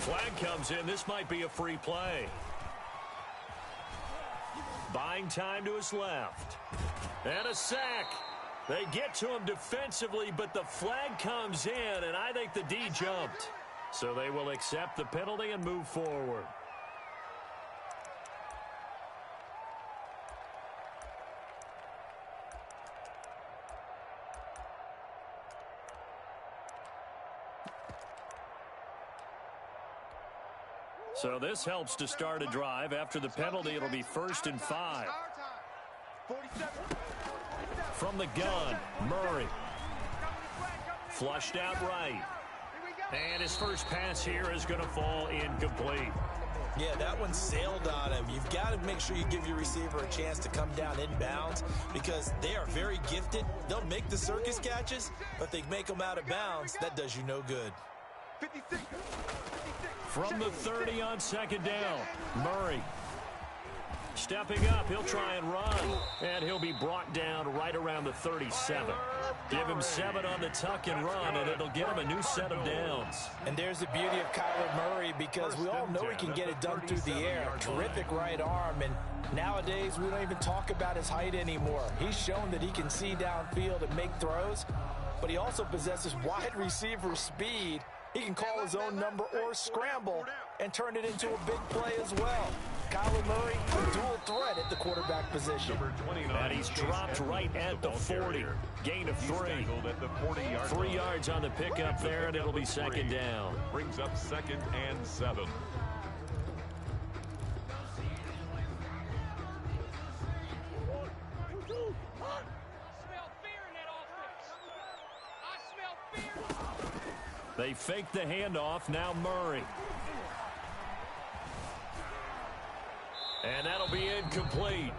Flag comes in. This might be a free play. Buying time to his left. And a sack. They get to him defensively, but the flag comes in, and I think the D jumped. So they will accept the penalty and move forward. So this helps to start a drive. After the penalty, it'll be 1st and 5. From the gun, Murray. Flushed out right. And his first pass here is going to fall incomplete. Yeah, that one sailed on him. You've got to make sure you give your receiver a chance to come down inbounds because they are very gifted. They'll make the circus catches, but if they make them out of bounds, that does you no good. 56. From the 30 on 2nd down, Murray. Stepping up, he'll try and run, and he'll be brought down right around the 37. Give him 7 on the tuck and run, and it'll get him a new set of downs. And there's the beauty of Kyler Murray because we all know he can get it done through the air. Terrific right arm, and nowadays we don't even talk about his height anymore. He's shown that he can see downfield and make throws, but he also possesses wide receiver speed. He can call his own number or scramble and turn it into a big play as well. Kyler Murray, a dual threat at the quarterback position. And he's dropped right at the 40. Gain of 3. 3 yards on the pickup there, and it'll be 2nd down. Brings up 2nd and 7. They fake the handoff. Now Murray. And that'll be incomplete.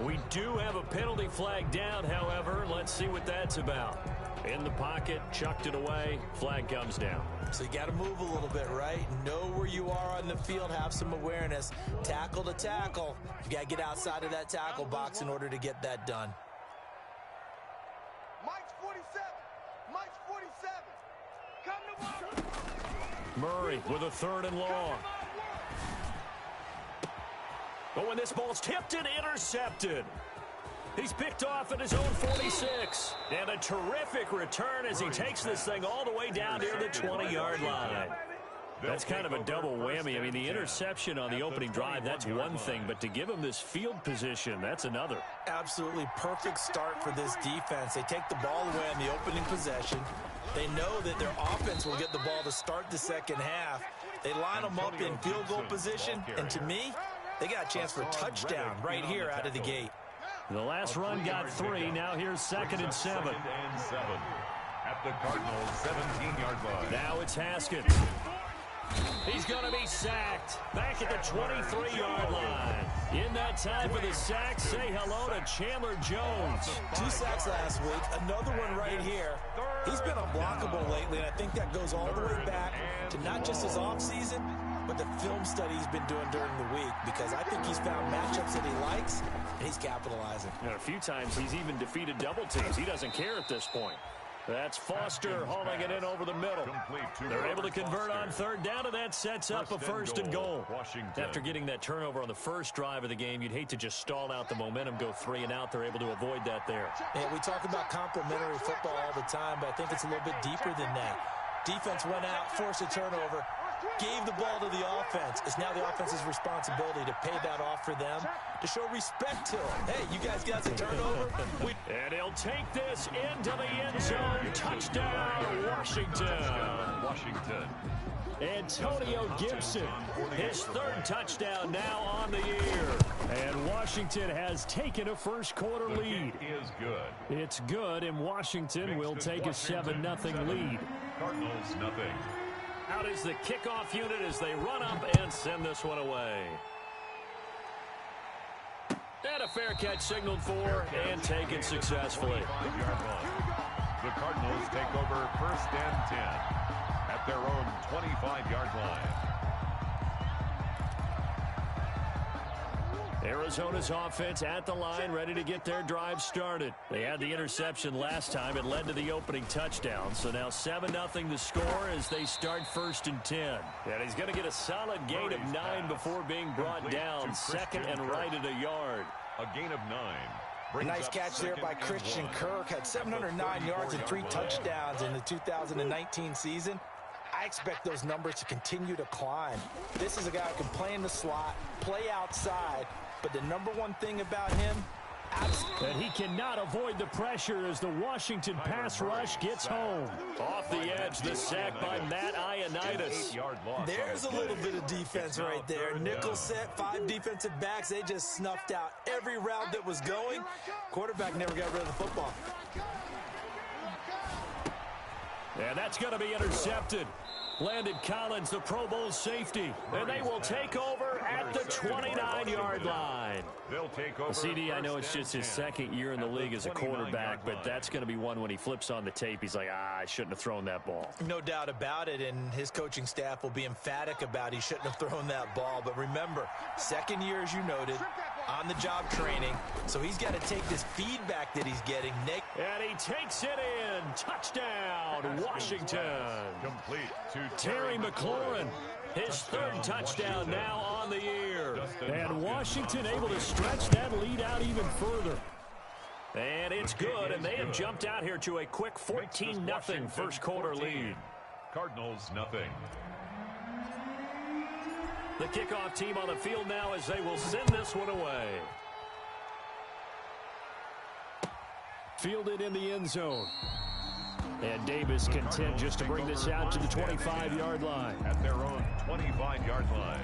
We do have a penalty flag down, however. Let's see what that's about. In the pocket, chucked it away. Flag comes down. So you got to move a little bit, right? Know where you are on the field. Have some awareness. Tackle to tackle. You got to get outside of that tackle box in order to get that done. Mike's 47. Mike's 47. Come to work. Murray with a 3rd and long. Oh, and this ball's tipped and intercepted. He's picked off at his own 46. And a terrific return as he takes this thing all the way down near the 20-yard line. That's kind of a double whammy. I mean, the interception on the opening drive, that's one thing. But to give him this field position, that's another. Absolutely perfect start for this defense. They take the ball away on the opening possession. They know that their offense will get the ball to start the second half. They line them up in field goal position. And to me, they got a chance for a touchdown right here out of the gate. The last run got 3. Now here's 2nd and 7. At the Cardinals' 17-yard line. Now it's Haskins. He's going to be sacked back at the 23-yard line. In that time for the sack, say hello to Chandler Jones. 2 sacks last week, another one right here. He's been unblockable lately, and I think that goes all the way back to not just his offseason, but the film study he's been doing during the week, because I think he's found matchups that he likes, and he's capitalizing. And a few times he's even defeated double teams. He doesn't care at this point. That's Foster hauling it in over the middle. They're able to convert on 3rd down, and that sets up a 1st and goal. After getting that turnover on the first drive of the game, you'd hate to just stall out the momentum, go 3 and out. They're able to avoid that there. Yeah, we talk about complementary football all the time, but I think it's a little bit deeper than that. Defense went out, forced a turnover, gave the ball to the offense. It's now the offense's responsibility to pay that off for them, to show respect to them. Hey, you guys got the turnover? And he'll take this into the end zone. Touchdown, Washington. Antonio Gibson, his 3rd touchdown now on the year. And Washington has taken a first-quarter lead. Is good. It's good, and Washington will take a 7-0 lead. Cardinals nothing. Out is the kickoff unit as they run up and send this one away. And a fair catch signaled for and taken successfully. The Cardinals take over 1st and 10 at their own 25-yard line. Arizona's offense at the line, ready to get their drive started. They had the interception last time. It led to the opening touchdown. So now 7-0 the score as they start 1st and 10. And he's going to get a solid gain of 9 before being brought down. Second and right at a yard. A gain of 9. A nice catch there by Christian Kirk. Had 709 yards and 3 touchdowns in the 2019 season. I expect those numbers to continue to climb. This is a guy who can play in the slot, play outside, but the number one thing about him, and he cannot avoid the pressure as the Washington pass rush gets home. Off the edge, the sack by Matt Ioannidis. There's a little bit of defense right there. Nickel set, 5 defensive backs. They just snuffed out every route that was going. Quarterback never got rid of the football. And that's going to be intercepted. Landon Collins, the Pro Bowl safety. And they will take over at the 29-yard line. They'll take over. CD, I know it's just his second year in the league as a quarterback, but that's going to be one when he flips on the tape. He's like, I shouldn't have thrown that ball. No doubt about it, and his coaching staff will be emphatic about he shouldn't have thrown that ball. But remember, second year, as you noted, on-the-job training, so he's got to take this feedback that he's getting. And he takes it in. Touchdown, Washington. Complete to Terry McLaurin, his 3rd touchdown now on the year. And Washington able to stretch that lead out even further. And it's good, and they have jumped out here to a quick 14-0 first quarter lead. Cardinals nothing. The kickoff team on the field now as they will send this one away. Fielded in the end zone. And Davis content just to bring this out to the 25-yard line. At their own 25-yard line.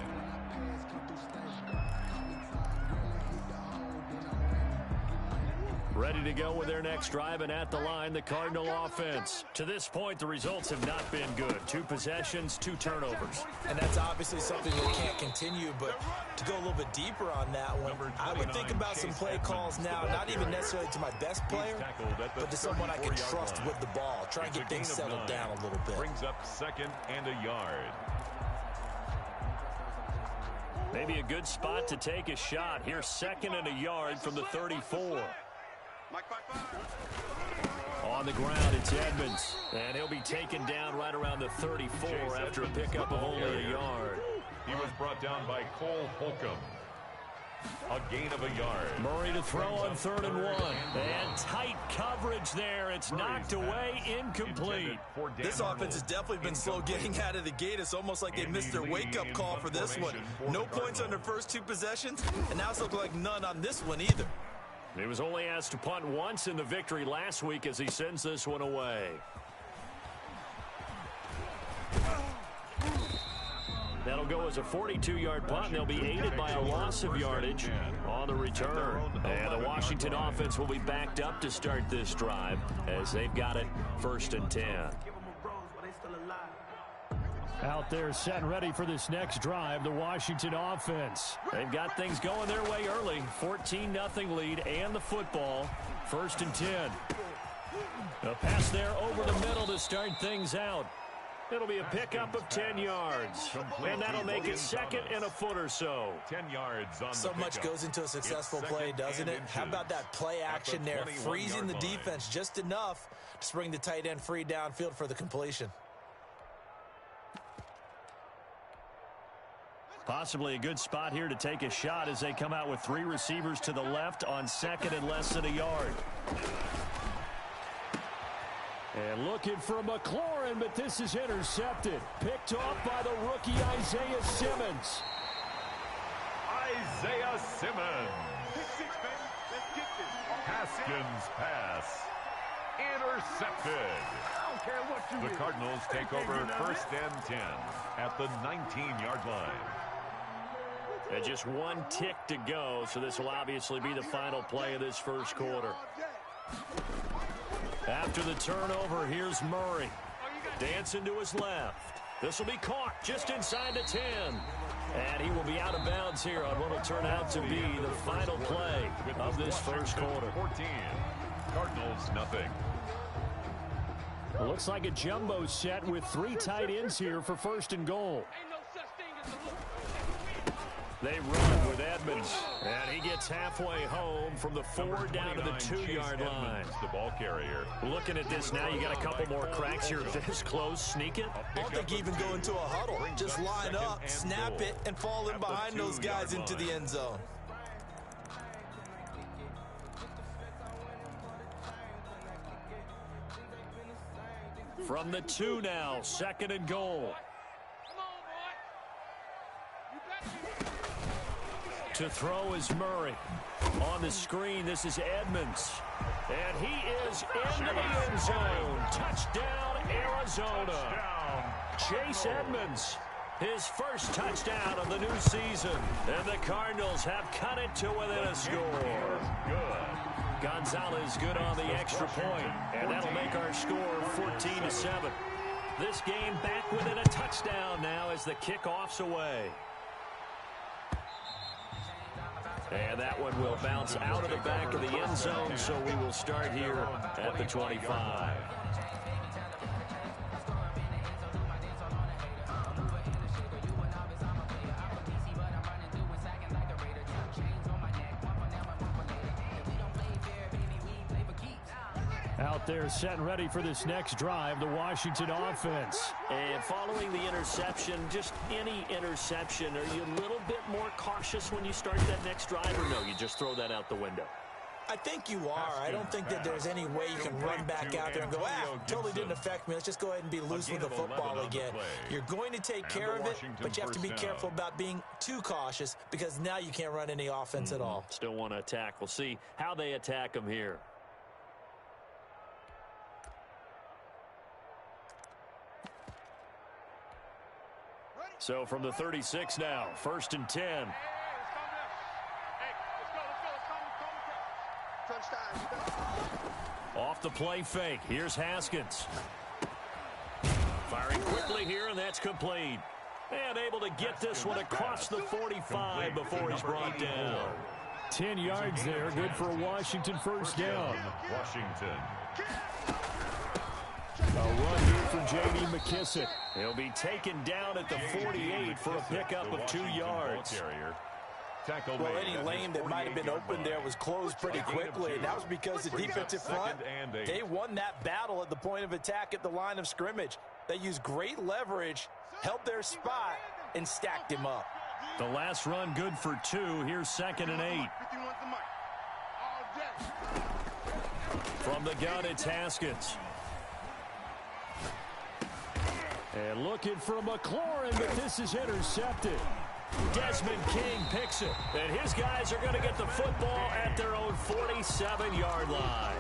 Ready to go with their next drive, and at the line, the Cardinal offense. To this point, the results have not been good. 2 possessions, 2 turnovers. And that's obviously something that can't continue, but to go a little bit deeper on that one, I would think about some play calls now, not even necessarily to my best player, but to someone I can trust with the ball. Try and get things settled down a little bit. Brings up 2nd and a yard. Maybe a good spot to take a shot. Here's 2nd and a yard from the 34. On the ground, it's Edmonds. And he'll be taken down right around the 34 after a pickup of only a yard. He was brought down by Cole Holcomb. A gain of a yard. Murray to throw on 3rd and 1. And tight coverage there. It's knocked away, incomplete. This offense has definitely been slow getting out of the gate. It's almost like they missed their wake-up call for this one. No points on their first 2 possessions, and now it's looking like none on this one either. He was only asked to punt once in the victory last week as he sends this one away. That'll go as a 42-yard punt, and they'll be aided by a loss of yardage on the return. And the Washington offense will be backed up to start this drive as they've got it 1st and 10. Out there set and ready for this next drive, the Washington offense. They've got things going their way early. 14-0 lead and the football. 1st and 10. A pass there over the middle to start things out. It'll be a pickup of 10 yards. And that'll make it 2nd and a foot or so. 10 yards on so much goes into a successful play, doesn't it? How about that play action there? Freezing the defense just enough to bring the tight end free downfield for the completion. Possibly a good spot here to take a shot as they come out with 3 receivers to the left on 2nd and less than a yard. And looking for McLaurin, but this is intercepted. Picked off by the rookie Isaiah Simmons. Isaiah Simmons. Haskins pass. Intercepted. The Cardinals take over 1st and 10 at the 19-yard line. And just 1 tick to go, so this will obviously be the final play of this first quarter. After the turnover, here's Murray. Dancing to his left. This will be caught just inside the 10. And he will be out of bounds here on what will turn out to be the final play of this first quarter. 14. Cardinals nothing. It looks like a jumbo set with 3 tight ends here for 1st and goal. They run with Edmonds, and he gets halfway home from the 4 down to the 2-yard line. The ball carrier. Looking at this now, you got a couple more cracks here. This close, sneak it. I don't think even go into a huddle. Just line up, snap it, and fall in behind those guys into the end zone. From the 2 now, 2nd and goal. To throw is Murray. On the screen, this is Edmonds. And he is into the end zone. Touchdown, Arizona. Chase Edmonds, his first touchdown of the new season. And the Cardinals have cut it to within a score. Good. Gonzalez good on the extra point. And that'll make our score 14-7. This game back within a touchdown now as the kickoff's away. And that one will bounce out of the back of the end zone, so we will start here at the 25. Out there set and ready for this next drive, the Washington offense. And following the interception, just any interception, are you a little bit more cautious when you start that next drive, or no, you just throw that out the window? I think you are. I don't think that there's any way you can run back out there and go, totally didn't affect me. Let's just go ahead and be loose with the football again. You're going to take care of it, but you have to be careful about being too cautious because now you can't run any offense at all. Still want to attack. We'll see how they attack them here. So from the 36 now, 1st and 10. Off the play fake. Here's Haskins. Firing quickly here, and that's complete. And able to get this one across the 45 before he's brought down. 10 yards there. Good for a Washington first down. Washington. A run here for J.D. McKissick. He'll be taken down at the 48 for a pickup of 2 yards. Well, any lane that might have been open there was closed pretty quickly, and that was because the defensive front, they won that battle at the point of attack at the line of scrimmage. They used great leverage, held their spot, and stacked him up. The last run good for 2. Here's 2nd and 8. From the gun, it's Haskins. And looking for McLaurin, but this is intercepted. Desmond King picks it, and his guys are going to get the football at their own 47-yard line.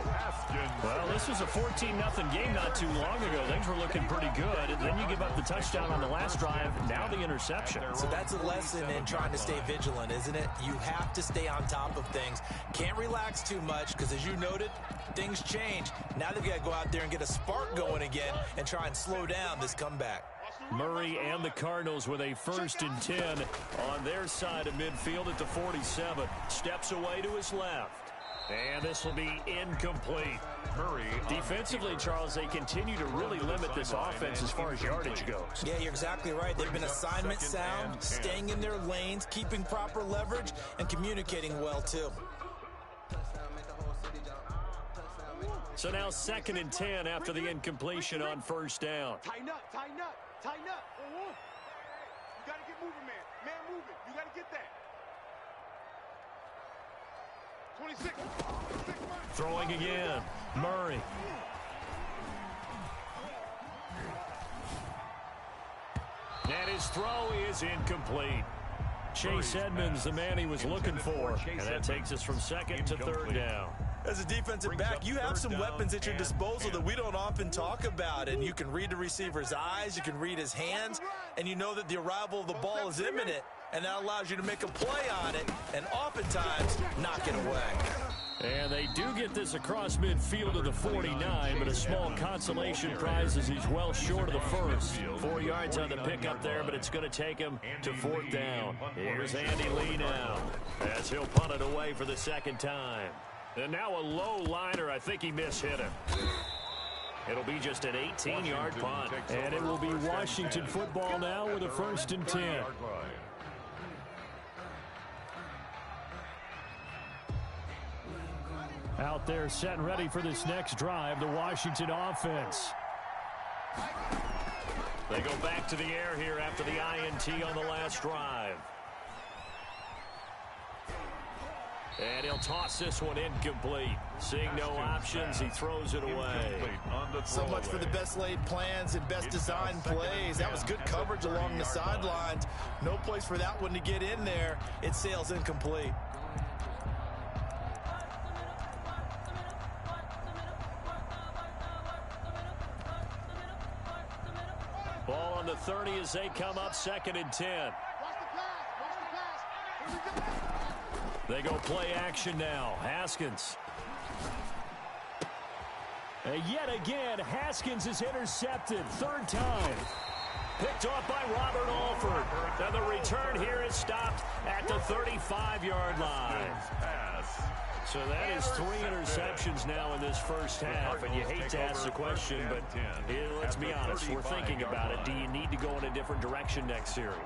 Well, this was a 14-0 game not too long ago. Things were looking pretty good, and then you give up the touchdown on the last drive, now the interception. So that's a lesson in trying to stay vigilant, isn't it? You have to stay on top of things. Can't relax too much, because as you noted, things change. Now they've got to go out there and get a spark going again and try and slow down this comeback. Murray and the Cardinals with a 1st and 10 on their side of midfield at the 47. Steps away to his left. And this will be incomplete. Murray. Defensively, Charles, they continue to really limit this offense as far as yardage goes. Yeah, you're exactly right. They've been assignment sound, staying in their lanes, keeping proper leverage, and communicating well, too. So now 2nd and 10 after the incompletion on 1st down. Tighten up, tighten up, tighten up. You got to get moving, man. Man moving. You got to get that. 26. Throwing again. Murray. And his throw is incomplete. Chase Edmonds, the man he was looking for. And that takes us from 2nd to 3rd down. As a defensive back, you have some weapons at your disposal that we don't often talk about, and you can read the receiver's eyes, you can read his hands, and you know that the arrival of the ball is imminent, and that allows you to make a play on it, and oftentimes knock it away. And they do get this across midfield to the 49, but a small consolation prize as he's well short of the first. 4 yards on the pickup there, but it's going to take him to 4th down. Here's Andy Lee now as he'll punt it away for the 2nd time. And now a low liner. I think he mishit him. It'll be just an 18-yard punt. And it will be Washington football now with a 1st and 10. Out there set and ready for this next drive, the Washington offense. They go back to the air here after the INT on the last drive. And he'll toss this one incomplete. Seeing no options, he throws it away. So much for the best laid plans and best designed plays. That was good coverage along the sidelines. No place for that one to get in there. It sails incomplete. Ball on the 30 as they come up 2nd and 10. They go play action now. Haskins. Yet again, Haskins is intercepted. 3rd time. Picked off by Robert Alford. And the return here is stopped at the 35-yard line. So that is 3 interceptions now in this first half, and you hate to ask the question, but let's be honest, we're thinking about it. Do you need to go in a different direction next series?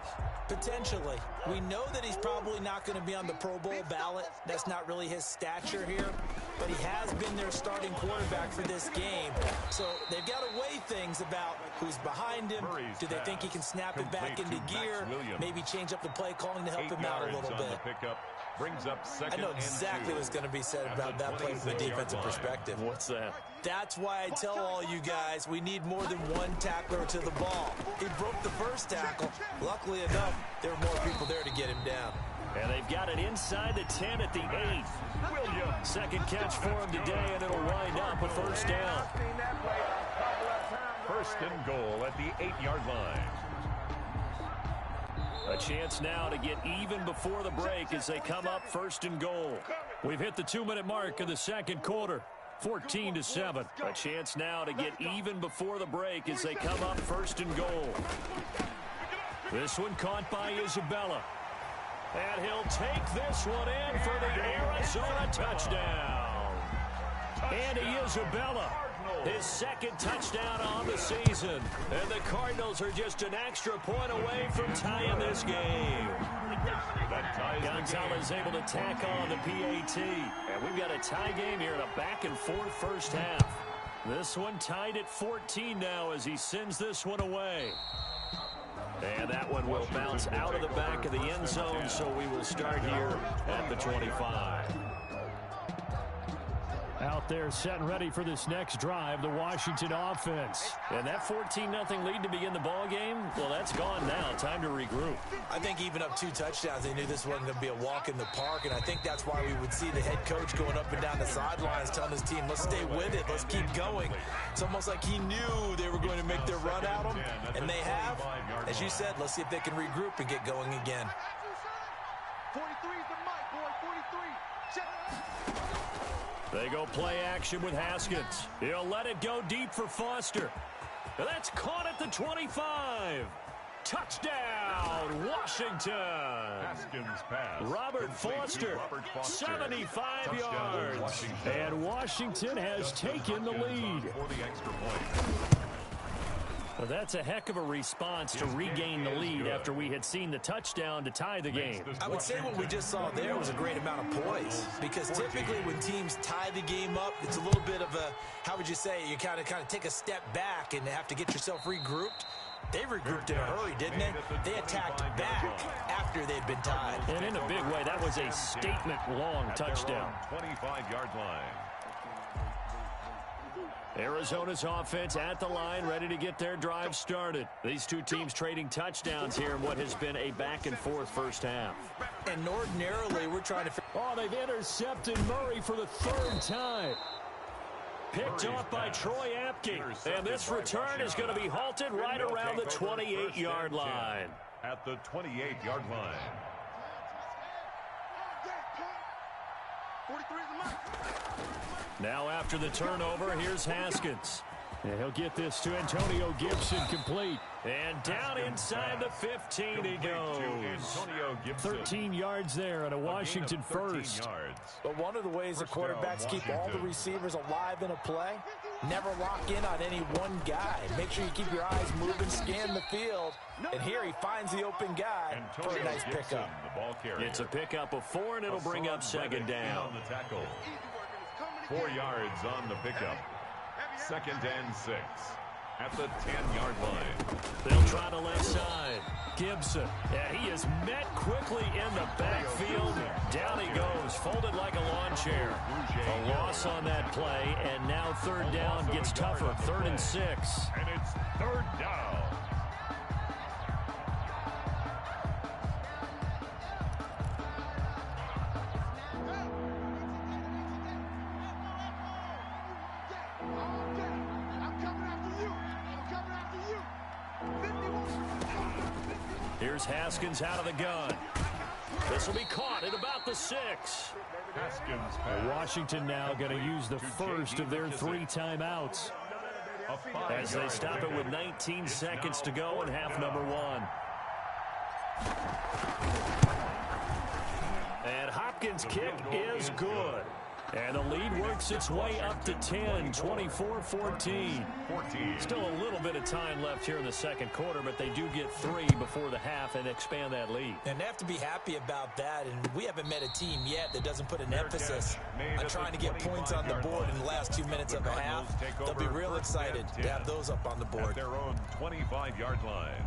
Potentially. We know that he's probably not going to be on the Pro Bowl ballot. That's not really his stature here, but he has been their starting quarterback for this game. So they've got to weigh things about who's behind him. Do they think he can snap it back into gear? Maybe change up the play calling to help him out a little bit. Brings up 2nd I know exactly what's going to be said about that play from a defensive perspective. What's that? That's why I tell all you guys we need more than one tackler to the ball. He broke the first tackle. Luckily enough, there were more people there to get him down. And they've got it inside the 10 at the 8. Second catch for him today, and it'll wind up a 1st down. 1st and goal at the 8-yard line. A chance now to get even before the break as they come up 1st and goal. We've hit the 2-minute mark of the 2nd quarter. 14-7. A chance now to get even before the break as they come up 1st and goal. This one caught by Isabella. And he'll take this one in for the Arizona touchdown. Andy Isabella, his 2nd touchdown on the season. And the Cardinals are just an extra point away from tying this game. Gonzalez able to tack on the PAT. And we've got a tie game here in a back-and-forth first half. This one tied at 14 now as he sends this one away. And that one will bounce out of the back of the end zone, so we will start here at the 25. Out there set and ready for this next drive, the Washington offense. And that 14-0 lead to begin the ball game, well, that's gone now. Time to regroup. I think even up 2 touchdowns, they knew this wasn't going to be a walk in the park, and I think that's why we would see the head coach going up and down the sidelines telling his team, let's stay with it, let's keep going. It's almost like he knew they were going to make their run at him, and they have. As you said, let's see if they can regroup and get going again. 43 is the mic, boy. 43. Check. They go play action with Haskins. He'll let it go deep for Foster. And that's caught at the 25. Touchdown, Washington. Haskins pass. Robert Foster, 75 yards. And Washington has taken the lead. For the extra point. Well, that's a heck of a response to regain the lead after we had seen the touchdown to tie the game. I would say what we just saw there was a great amount of poise, because typically when teams tie the game up, it's a little bit of a, how would you say, you kind of take a step back and have to get yourself regrouped. They regrouped in a hurry, didn't they? They attacked back after they'd been tied. And in a big way, that was a statement-long touchdown. 25-yard line. Arizona's offense at the line, ready to get their drive started. These two teams trading touchdowns here in what has been a back-and-forth first half. And ordinarily, we're trying to... Oh, they've intercepted Murray for the 3rd time. Picked off by Troy Apke. And this return is going to be halted right around the 28-yard line. At the 28-yard line. 43 is the mic. Now after the turnover, here's Haskins. And he'll get this to Antonio Gibson complete. And down inside the 15 he goes. 13 yards there and a Washington first. But one of the ways the quarterbacks keep all the receivers alive in a play, never lock in on any one guy. Make sure you keep your eyes moving, scan the field. And here he finds the open guy for a nice pickup. It's a pickup of 4, and it'll bring up 2nd down. 4 yards on the pickup. 2nd and 6 at the 10-yard line. They'll try the left side. Gibson. And he is met quickly in the backfield. Down he goes, folded like a lawn chair. A loss on that play, and now 3rd down gets tougher. 3rd and 6. And it's 3rd down. Here's Haskins out of the gun. This will be caught at about the 6. Haskins pass. Washington now going to use the first of their 3 timeouts as they stop it with 19 seconds to go in half number 1. And Hopkins' kick is good. And the lead works its way up to 10, 24-14. Still a little bit of time left here in the 2nd quarter, but they do get 3 before the half and expand that lead. And they have to be happy about that, and we haven't met a team yet that doesn't put an emphasis on trying to get points on the board in the last 2 minutes of a half. They'll be real excited to have those up on the board. At their own 25-yard line.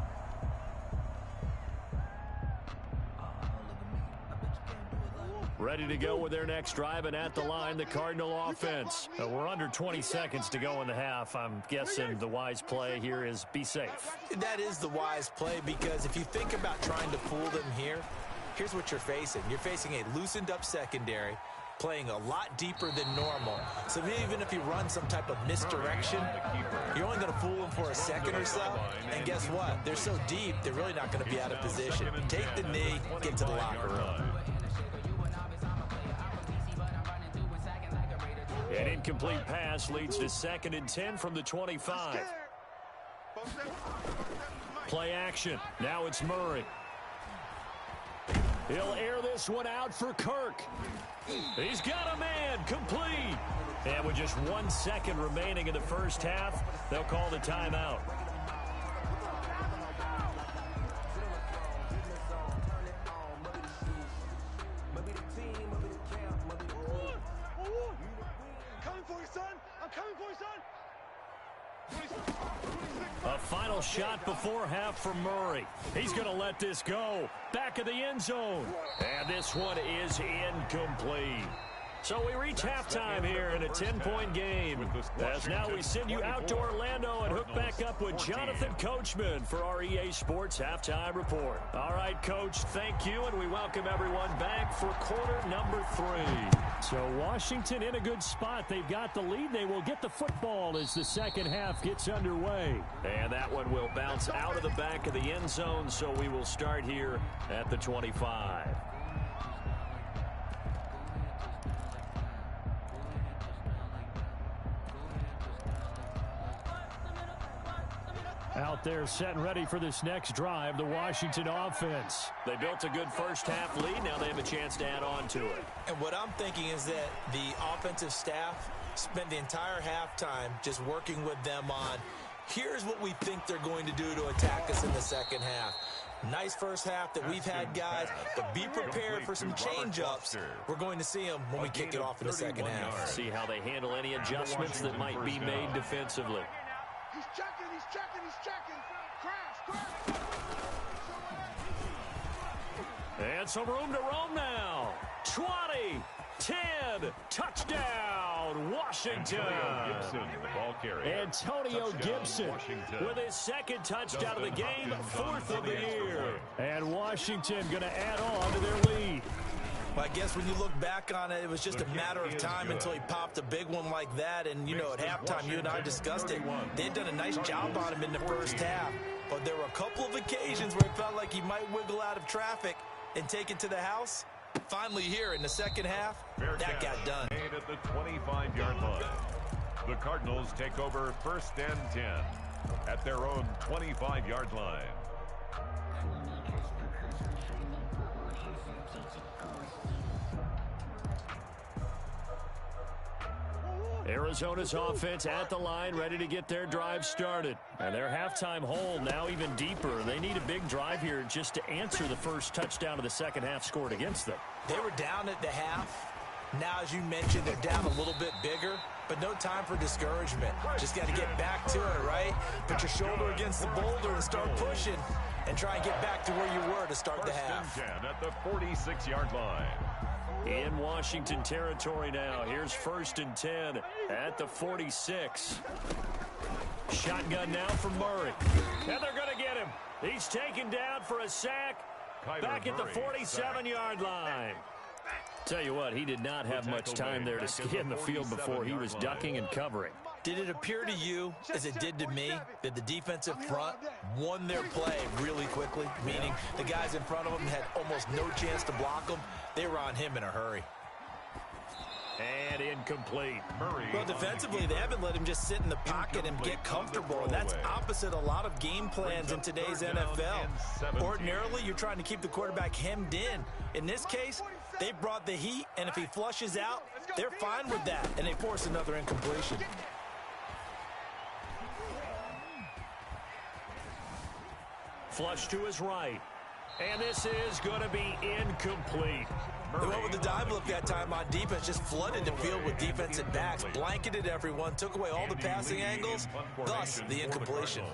Ready to go with their next drive, and at the line, the Cardinal offense. We're under 20 seconds to go in the half. I'm guessing the wise play here is be safe. That is the wise play, because if you think about trying to fool them here, here's what you're facing. You're facing a loosened up secondary, playing a lot deeper than normal. So even if you run some type of misdirection, you're only going to fool them for a second or so. And guess what? They're so deep, they're really not going to be out of position. Take the knee, get to the locker room. An incomplete pass leads to 2nd and 10 from the 25. Play action. Now it's Murray. He'll air this one out for Kirk. He's got a man. Complete. And with just 1 second remaining in the first half, they'll call the timeout. A final shot before half from Murray. He's going to let this go. Back of the end zone. And this one is incomplete. So we reach halftime here in a 10-point game. As now we send you out to Orlando and hook back up with Jonathan Coachman for our EA Sports Halftime Report. All right, Coach, thank you, and we welcome everyone back for quarter number 3. So Washington in a good spot. They've got the lead. They will get the football as the second half gets underway. And that one will bounce out of the back of the end zone, so we will start here at the 25. Out there set and ready for this next drive, the Washington offense. They built a good first half lead. Now they have a chance to add on to it. And what I'm thinking is that the offensive staff spent the entire halftime just working with them on, here's what we think they're going to do to attack us in the second half. Nice first half that we've had, guys, but be prepared for some change-ups. We're going to see them when we kick it off in the second half. See how they handle any adjustments that might be made defensively. He's checking, he's checking, he's checking. Crash. And some room to roam now. 20, 10, touchdown, Washington. Antonio Gibson with his 2nd touchdown of the game, 4th of the year. And Washington going to add on to their lead. Well, I guess when you look back on it, it was just a matter of time until he popped a big one like that. And, you know, at halftime, you and I discussed it. They'd done a nice job on him in the first half. But there were a couple of occasions where it felt like he might wiggle out of traffic and take it to the house. Finally here in the second half, that got done. Made at the 25-yard line. The Cardinals take over 1st and 10 at their own 25-yard line. Arizona's offense at the line, ready to get their drive started. And their halftime hole now even deeper. They need a big drive here just to answer the first touchdown of the second half scored against them. They were down at the half, Now, as you mentioned, they're down a little bit bigger, but no time for discouragement. Just got to get back to it, right? Put your shoulder against the boulder and start pushing and try and get back to where you were to start the half. First and 10 at the 46-yard line. In Washington territory now. Here's 1st and 10 at the 46. Shotgun now from Murray. And they're going to get him. He's taken down for a sack back at the 47-yard line. Tell you what, he did not have much time there to scan the field before he was ducking and covering. Did it appear to you, as it did to me, that the defensive front won their play really quickly? Meaning the guys in front of them had almost no chance to block him. They were on him in a hurry. And incomplete. Well, defensively, they haven't let him just sit in the pocket and get comfortable, and that's opposite a lot of game plans in today's NFL. Ordinarily, you're trying to keep the quarterback hemmed in. In this case, they brought the heat, and if he flushes out, they're fine with that, and they force another incompletion. Flush to his right. And this is going to be incomplete. They went with the dive look that time on defense, just flooded the field with defensive backs, blanketed everyone, took away all the passing angles, thus the incompletion.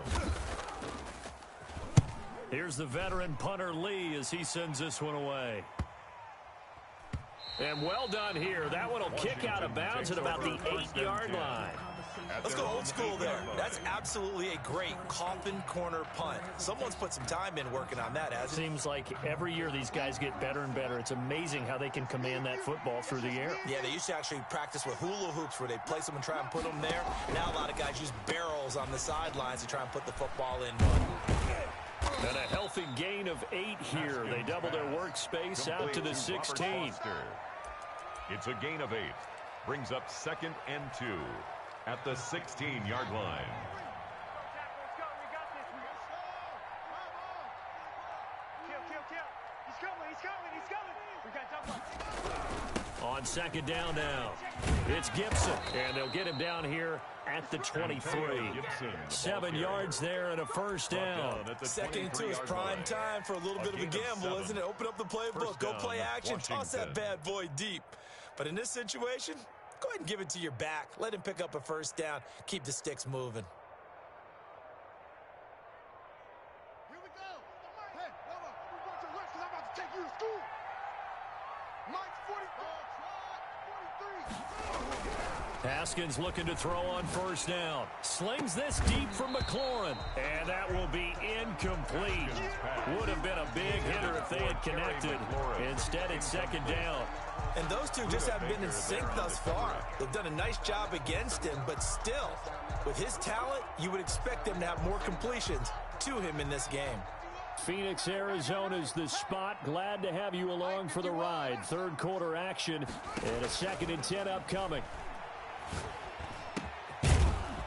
Here's the veteran punter Lee as he sends this one away. And well done here. That one will kick out of bounds at about the 8-yard line. Let's go old school there. That's absolutely a great coffin corner punt. Someone's put some time in working on that, hasn't it? Seems like every year these guys get better and better. It's amazing how they can command that football through the air. Yeah, they used to actually practice with hula hoops where they place them and try and put them there. Now a lot of guys use barrels on the sidelines to try and put the football in. And a healthy gain of 8 here. They double their workspace out to the 16. It's a gain of 8. Brings up 2nd and 2 at the 16-yard line. On 2nd down now, it's Gibson, and they'll get him down here at the 23. 7 yards there and a 1st down. 2nd and 2 is prime time for a little bit of a gamble, isn't it? Open up the playbook, go play action, toss that bad boy deep. But in this situation, go ahead and give it to your back. Let him pick up a 1st down. Keep the sticks moving. Here we go. Hey, Lola, we want your lunch because I'm about to take you to school. Mike's 43. Haskins looking to throw on 1st down. Slings this deep from McLaurin. And that will be incomplete. Would have been a big hitter if they had connected. Instead, it's 2nd down. And those two just haven't been in sync thus far. They've done a nice job against him, but still, with his talent, you would expect them to have more completions to him in this game. Phoenix, Arizona's the spot. Glad to have you along for the ride. 3rd quarter action and a 2nd and 10 upcoming.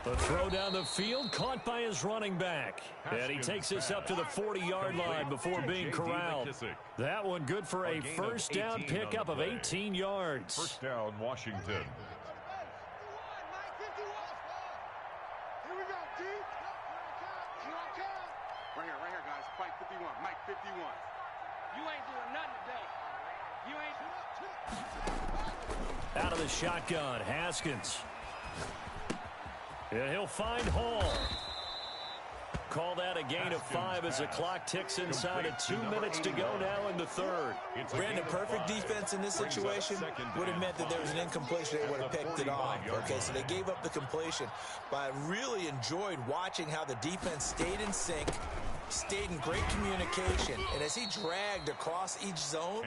A throw down the field, caught by his running back. And he takes this up to the 40-yard line before being corralled. That one good for a 1st down pickup of 18 yards. 1st down, Washington. Here we go, D. Right here, guys. Fight 51. Mike 51. You ain't doing nothing today. Out of the shotgun, Haskins. And he'll find Hall. Call that a gain of 5 as the clock ticks inside of 2 minutes to go now in the 3rd. Brandon, perfect defense in this situation would have meant that there was an incompletion. They would have picked it off. Okay, so they gave up the completion. But I really enjoyed watching how the defense stayed in sync, stayed in great communication. And as he dragged across each zone,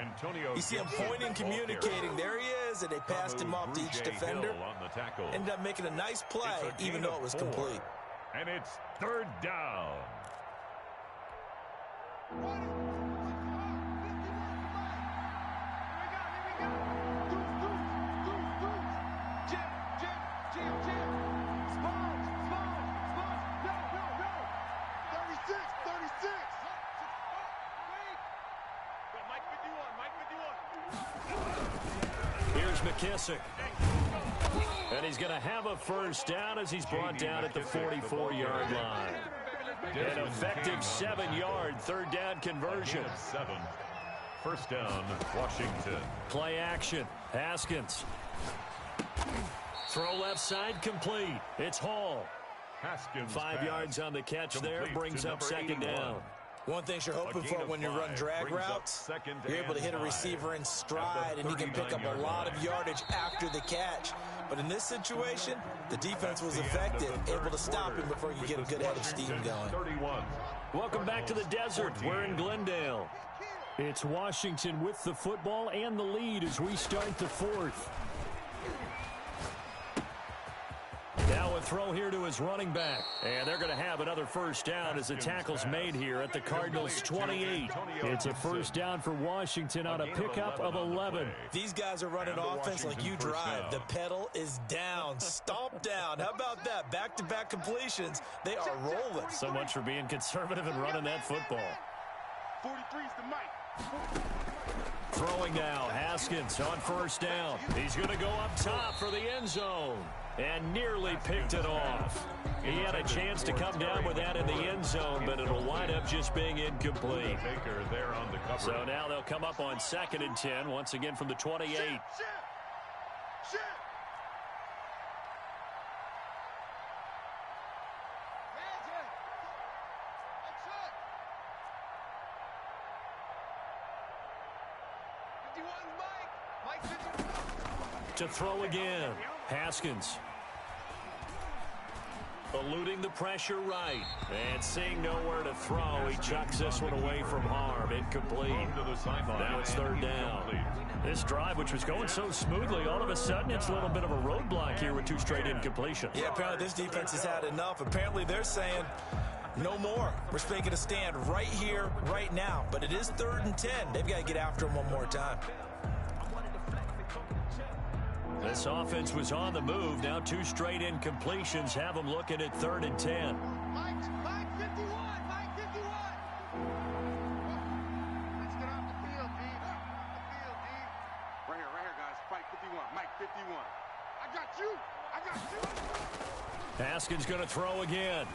you see him pointing, communicating. There he is, and they passed him off to each defender. Ended up making a nice play, even though it was complete. And it's 3rd down. Here's McKissick. And he's going to have a 1st down as he's brought down at the 44-yard line. An effective 7-yard 3rd down conversion. 7. 1st down, Washington. Play action. Haskins. Throw left side complete. It's Hall. Haskins 5 yards on the catch there. Brings up second 81. down. One thing you're hoping for when you run drag routes, you're able to hit a receiver in stride, and he can pick up a lot of yardage after the catch. But in this situation, the defense was effective, able to stop him before you get a good head of steam going. 31. Welcome back to the desert. We're in Glendale. It's Washington with the football and the lead as we start the fourth. Now a throw here to his running back. And they're going to have another first down as the tackle's made here at the Cardinals' 28. It's a first down for Washington on a pickup of 11. These guys are running offense like you drive. The pedal is down. Stomp down. How about that? Back-to-back completions. They are rolling. So much for being conservative and running that football. 43's the mic. Throwing now, Haskins on first down. He's going to go up top for the end zone. And nearly picked it off. He had a chance to come down with that in the end zone, but it'll wind up just being incomplete. So now they'll come up on 2nd and 10, once again from the 28. To throw again, Haskins. Eluding the pressure right. And seeing nowhere to throw, he chucks this one away from harm. Incomplete. Now it's 3rd down. This drive, which was going so smoothly, all of a sudden it's a little bit of a roadblock here with 2 straight incompletions. Yeah, apparently this defense has had enough. Apparently they're saying no more. We're making a stand right here, right now. But it is 3rd and 10. They've got to get after him one more time. This offense was on the move. Now 2 straight incompletions have them looking at 3rd and 10. Mike 51, Mike 51. Let's get off the field, D. Off the field, D. Right here, guys. Fight 51, Mike 51. I got you. Haskins going to throw again.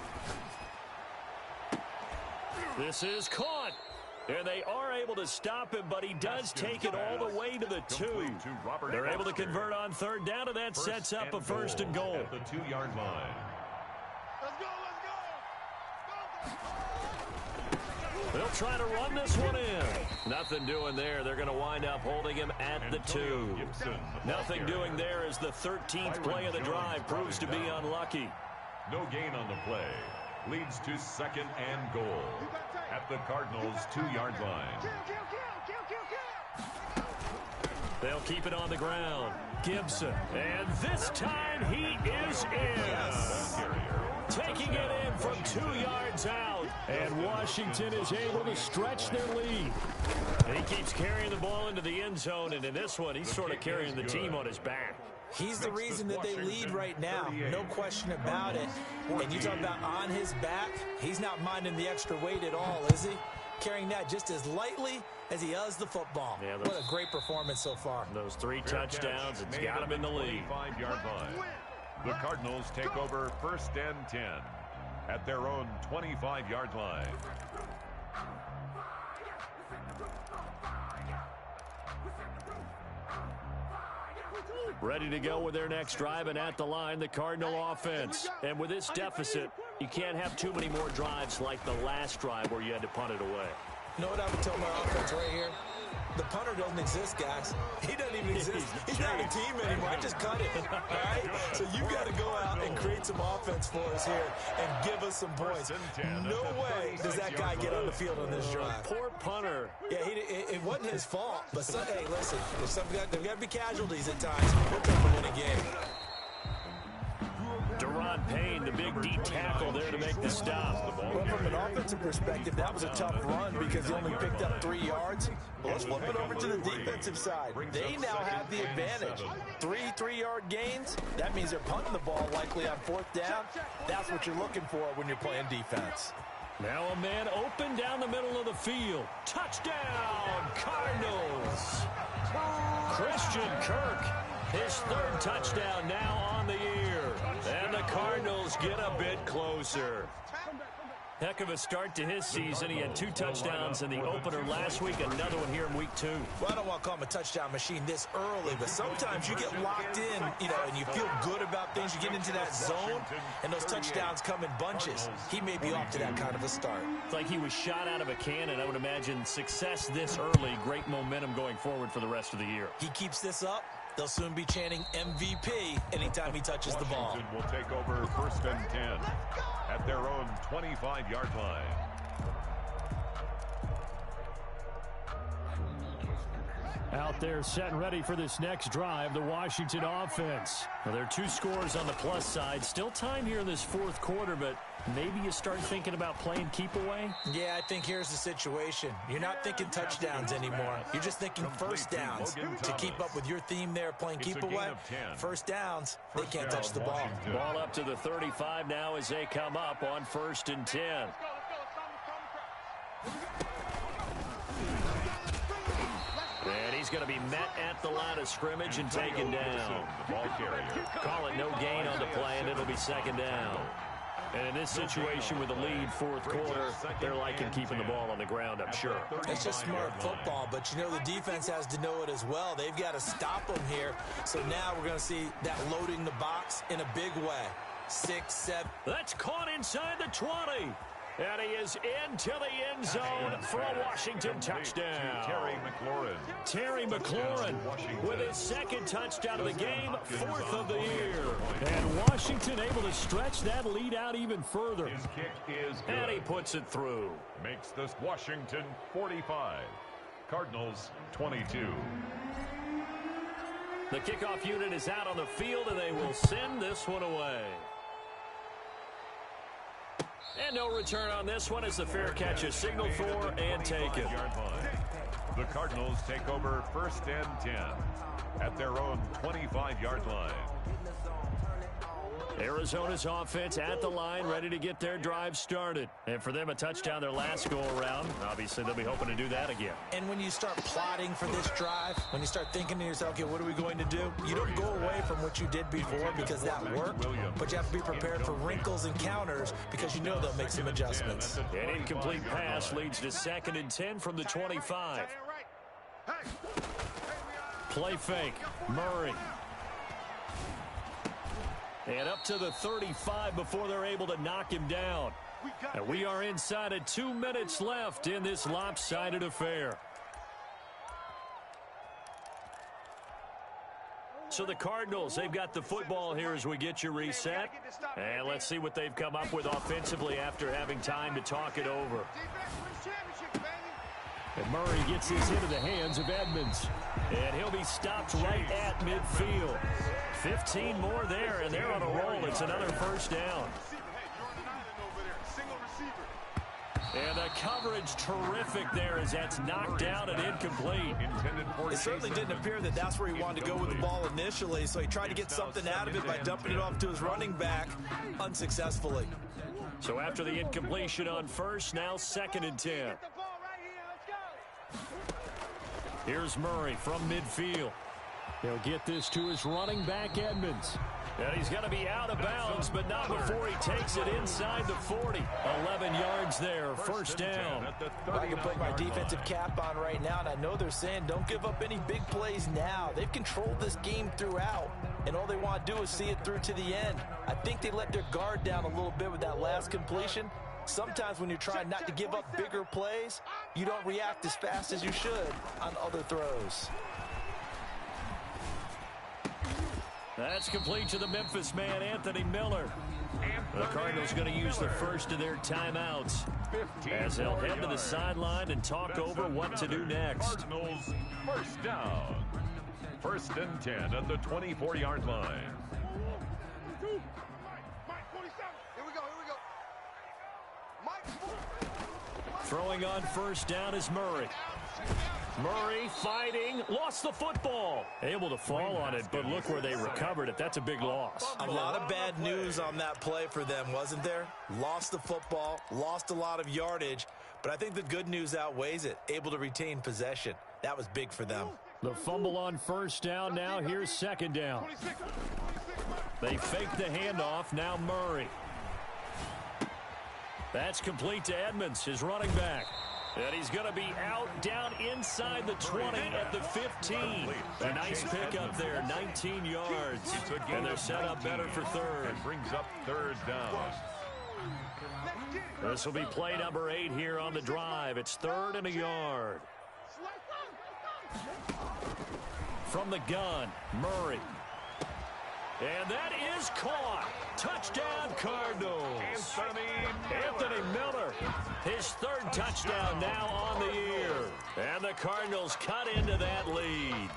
This is caught. And they are able to stop him, but he does take it all the way to the 2. They're able to convert on 3rd down, and that sets up a 1st and goal. At the 2-yard line. Let's go. They'll try to run this one in. Nothing doing there. They're going to wind up holding him at the 2. Nothing doing there as the 13th play of the drive proves to be unlucky. No gain on the play. Leads to 2nd and goal at the Cardinals' 2-yard line. They'll keep it on the ground. Gibson. And this time he is in. Yes. Taking it in from 2 yards out. And Washington is able to stretch their lead. And he keeps carrying the ball into the end zone. And in this one, he's sort of carrying the team on his back. He's the reason that they lead right now. No question about it. And you talk about on his back, he's not minding the extra weight at all, is he? Carrying that just as lightly as he does the football. Yeah, what a great performance so far. Those 3 touchdowns, it's got him in the lead. 5-yard line. The Cardinals take over 1st and 10 at their own 25-yard line. Ready to go with their next drive, and at the line, the Cardinal offense. And with this deficit, you can't have too many more drives like the last drive where you had to punt it away. You know what I would tell my offense right here? The punter doesn't exist, guys. He doesn't even exist. He's not a team anymore. I just cut it, all right? So you got to go out and create some offense for us here and give us some points. No way does that guy get on the field on this drive. Poor punter. Yeah, it wasn't his fault. But, hey, listen, there's got to be casualties at times. We're trying to win a game. Deron Payne, the big D tackle there to make the stop. Well, from an offensive perspective, that was a tough run because he only picked up 3 yards. Well, let's flip it over to the defensive side. They now have the advantage. 3 3-yard gains. That means they're punting the ball likely on 4th down. That's what you're looking for when you're playing defense. Now a man open down the middle of the field. Touchdown, Cardinals. Christian Kirk, his 3rd touchdown now on the year. And the Cardinals get a bit closer. Heck of a start to his season. He had 2 touchdowns in the opener last week, another one here in week 2. Well, I don't want to call him a touchdown machine this early, but sometimes you get locked in, and you feel good about things. You get into that zone, and those touchdowns come in bunches. He may be off to that kind of a start. It's like he was shot out of a cannon. I would imagine success this early, great momentum going forward for the rest of the year. He keeps this up, they'll soon be chanting MVP anytime he touches the ball. Washington will take over 1st and 10 at their own 25-yard line. Out there set and ready for this next drive, the Washington offense. Well, there are 2 scores on the plus side. Still time here in this 4th quarter, but maybe you start thinking about playing keep away? Yeah, I think here's the situation. You're not thinking touchdowns anymore. You're just thinking first downs. To keep up with your theme there, playing keep away, first downs, they can't touch the ball. Ball up to the 35 now as they come up on 1st and 10. And he's going to be met at the line of scrimmage and taken down. Ball carrier. Call it no gain on the play, and it'll be 2nd down. And in this situation with the lead 4th quarter, they're liking keeping the ball on the ground, I'm sure. It's just smart football, but the defense has to know it as well. They've got to stop them here. So now we're going to see that loading the box in a big way. 6, 7. That's caught inside the 20. And he is into the end zone for a Washington touchdown. Terry McLaurin with his 2nd touchdown of the game, 4th of the year. And Washington able to stretch that lead out even further. His kick is good. And he puts it through. Makes this Washington 45. Cardinals 22. The kickoff unit is out on the field, and they will send this one away. And no return on this one as the fair catch is signaled for and taken. The Cardinals take over 1st and 10 at their own 25-yard line. Arizona's offense at the line, ready to get their drive started. And for them, a touchdown their last go-around. Obviously, they'll be hoping to do that again. And when you start plotting for this drive, when you start thinking to yourself, okay, what are we going to do? You don't go away from what you did before because that worked, but you have to be prepared for wrinkles and counters because they'll make some adjustments. An incomplete pass leads to 2nd and 10 from the 25. Play fake. Murray. And up to the 35 before they're able to knock him down. And we are inside of 2 minutes left in this lopsided affair. So the Cardinals, they've got the football here as we get you reset. And let's see what they've come up with offensively after having time to talk it over. And Murray gets this into the hands of Edmonds. And he'll be stopped right at midfield. 15 more there, and they're on a roll. It's another 1st down. And the coverage terrific there as that's knocked down and incomplete. It certainly didn't appear that that's where he wanted to go with the ball initially, so he tried to get something out of it by dumping it off to his running back unsuccessfully. So after the incompletion on 1st, now 2nd and 10. Here's Murray from midfield. He'll get this to his running back, Edmonds. And he's going to be out of bounds, but not before he takes it inside the 40. 11 yards there, 1st down. I can put my defensive cap on right now, and I know they're saying don't give up any big plays now. They've controlled this game throughout, and all they want to do is see it through to the end. I think they let their guard down a little bit with that last completion. Sometimes when you're trying not to give up bigger plays, you don't react as fast as you should on other throws. That's complete to the Memphis man, Anthony Miller. The Cardinals going to use the first of their timeouts as they'll head to the sideline and talk over what to do next. Cardinals 1st down. 1st and 10 at the 24-yard line. Throwing on 1st down is Murray. Murray fighting, lost the football. Able to fall on it, but look where they recovered it. That's a big loss. A lot of bad news on that play for them, wasn't there? Lost the football, lost a lot of yardage, but I think the good news outweighs it. Able to retain possession. That was big for them. The fumble on 1st down. Now here's 2nd down. They fake the handoff. Now Murray. That's complete to Edmonds, his running back. And he's going to be out down inside the 20 at the 15. A nice pickup there, 19 yards. And they're set up better for third. It brings up third down. This will be play number 8 here on the drive. It's 3rd and a yard. From the gun, Murray. And that is caught. Touchdown, Cardinals. Anthony Miller. His 3rd touchdown now on the year. And the Cardinals cut into that lead.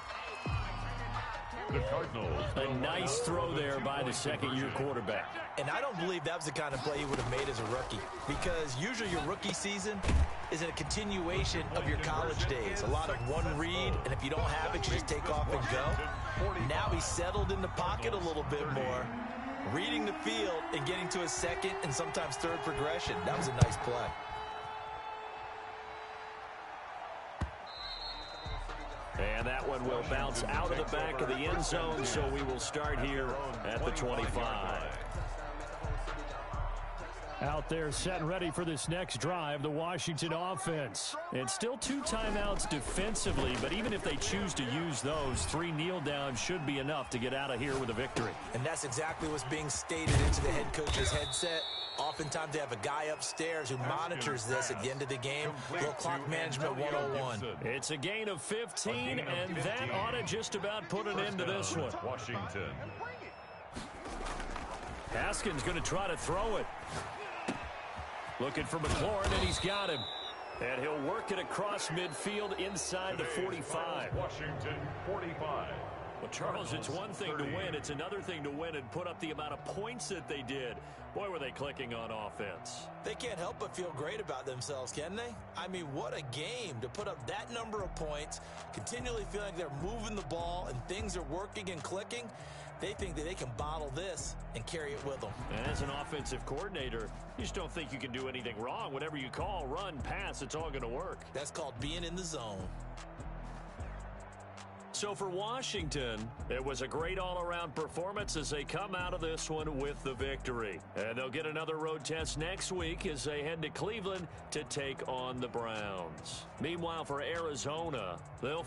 The Cardinals. A nice throw there by the second-year quarterback. And I don't believe that was the kind of play he would have made as a rookie, because usually your rookie season is a continuation of your college days. A lot of one read, and if you don't have it, you just take off and go. Now he's settled in the pocket a little bit more, reading the field and getting to his second and sometimes third progression. That was a nice play. And that one will bounce out of the back of the end zone, so we will start here at the 25. Out there set and ready for this next drive, the Washington offense. It's still 2 timeouts defensively, but even if they choose to use those, 3 kneel downs should be enough to get out of here with a victory. And that's exactly what's being stated into the head coach's headset. Oftentimes they have a guy upstairs who monitors this at the end of the game. Little clock management 101. It's a gain of 15, and that ought to just about put an end to this one. Washington. Haskins going to try to throw it. Looking for McLaurin, and he's got him. And he'll work it across midfield inside the 45. Washington 45. Well, Charles, it's one thing to win. It's another thing to win and put up the amount of points that they did. Boy, were they clicking on offense. They can't help but feel great about themselves, can they? I mean, what a game to put up that number of points, continually feel like they're moving the ball and things are working and clicking. They think that they can bottle this and carry it with them. As an offensive coordinator, you just don't think you can do anything wrong. Whatever you call, run, pass, it's all going to work. That's called being in the zone. So for Washington, it was a great all-around performance as they come out of this one with the victory. And they'll get another road test next week as they head to Cleveland to take on the Browns. Meanwhile, for Arizona, they'll